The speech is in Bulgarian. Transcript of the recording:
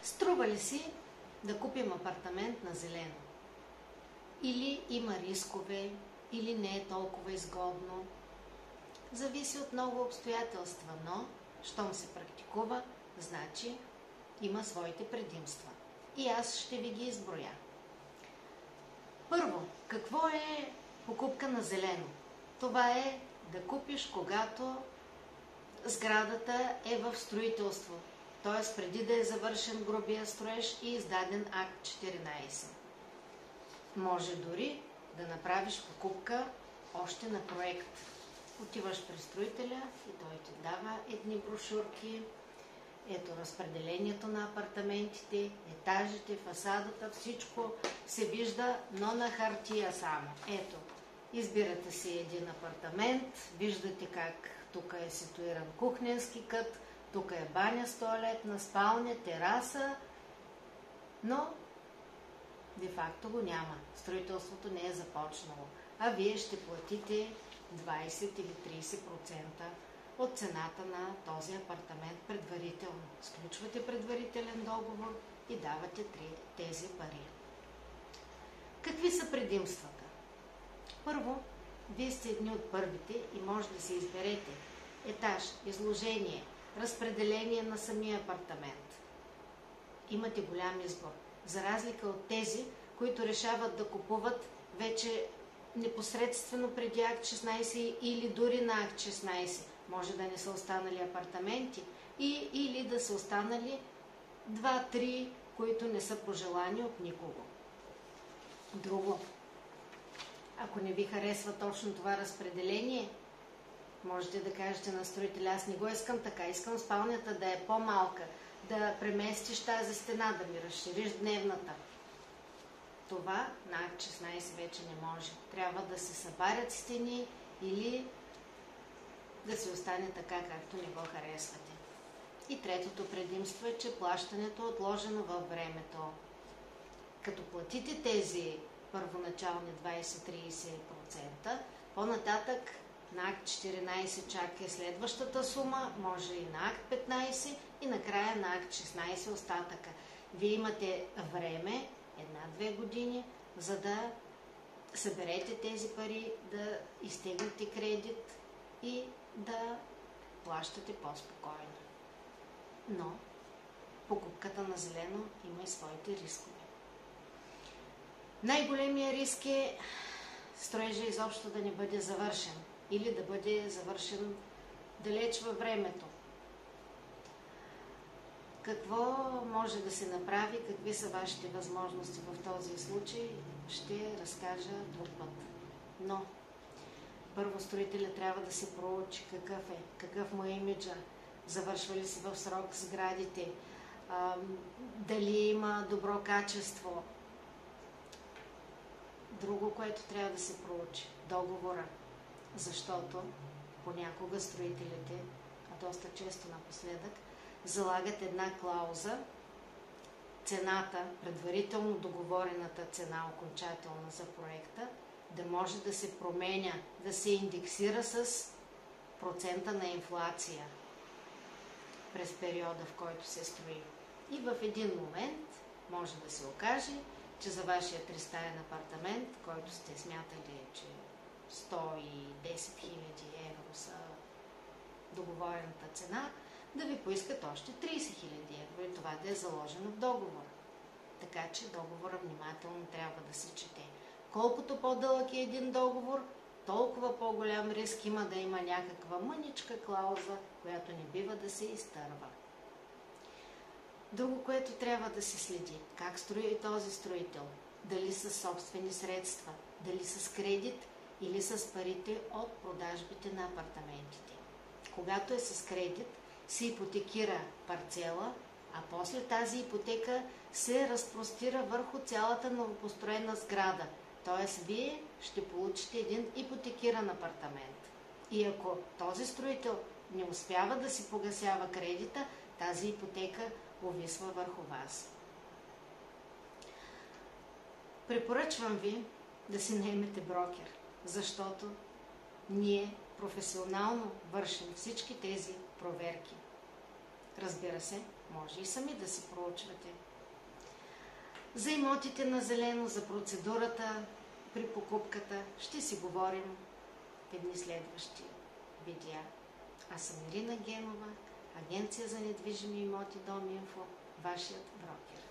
Струва ли си да купим апартамент на зелено? Или има рискове, или не е толкова изгодно? Зависи от много обстоятелства, но щом се практикува, значи има своите предимства. И аз ще ви ги изброя. Първо, какво е покупка на зелено? Това е да купиш, когато сградата е в строителство, т.е. преди да е завършен грубия строеж и издаден акт 14. Може дори да направиш покупка още на проект. Отиваш при строителя и той ти дава едни брошурки. Ето разпределението на апартаментите, етажите, фасадата, всичко се вижда, но на хартия само. Ето, избирате си един апартамент, виждате как тук е ситуиран кухненски кът, тук е баня с тоалетна, спалня, тераса, но де-факто го няма. Строителството не е започнало, а вие ще платите 20 или 30% от цената на този апартамент предварително. Сключвате предварителен договор и давате тези пари. Какви са предимствата? Първо, вие сте едни от първите и може да си изберете етаж, изложение, разпределение на самия апартамент. Имате голям избор, за разлика от тези, които решават да купуват вече непосредствено преди акт 16 или дори на акт 16. Може да не са останали апартаменти или да са останали 2-3, които не са пожелани от никого. Друго, ако не ви харесва точно това разпределение, можете да кажете на строителя: аз не го искам така, искам спалнята да е по-малка, да преместиш тази стена, да ми разшириш дневната. Това на акт 16 вече не може. Трябва да се събарят стени или да си остане така, както не го харесвате. И третото предимство е, че плащането е отложено във времето. Като платите тези първоначални 20-30%, по-нататък на акт 14 чак е следващата сума, може и на акт 15 и накрая на акт 16 остатъка. Вие имате време, 1-2 години, за да съберете тези пари, да изтеглите кредит и да плащате по-спокойно. Но покупката на зелено има и своите рискове. Най-големият риск е строежа изобщо да не бъде завършен или да бъде завършен далеч във времето. Какво може да се направи, какви са вашите възможности в този случай, ще разкажа друг път. Но първо строителя трябва да се проучи какъв му е имиджа, завършва ли си в срок сградите, дали има добро качество. Друго, което трябва да се проучи – договора, защото понякога строителите, а доста често напоследък, залагат една клауза, цената, предварително договорената цена, окончателна за проекта, да може да се променя, да се индексира с процента на инфлация през периода, в който се строи. И в един момент може да се окаже, че за вашия 300-ен апартамент, който сте смятали, че 110 000 евро са договорената цена, да ви поискат още 30 000 евро и това да е заложено в договора. Така че договора внимателно трябва да се чете. Колкото по-дълъг е един договор, толкова по-голям риск има да има някаква мъничка клауза, която не бива да се изтърва. Друго, което трябва да се следи, как строи този строител, дали с собствени средства, дали с кредит или с парите от продажбите на апартаментите. Когато е с кредит, се ипотекира парцела, а после тази ипотека се разпростира върху цялата новопостроена сграда. Т.е. вие ще получите един ипотекиран апартамент. И ако този строител не успява да си погасява кредита, тази ипотека увисва върху вас. Препоръчвам ви да си наемете брокер, защото ние професионално вършим всички тези проверки. Разбира се, може и сами да си проучвате. За имотите на зелено, за процедурата при покупката ще си говорим в едни следващи видеа. Аз съм Ирина Генова, Агенция за недвижими имоти Доминфо, вашият брокер.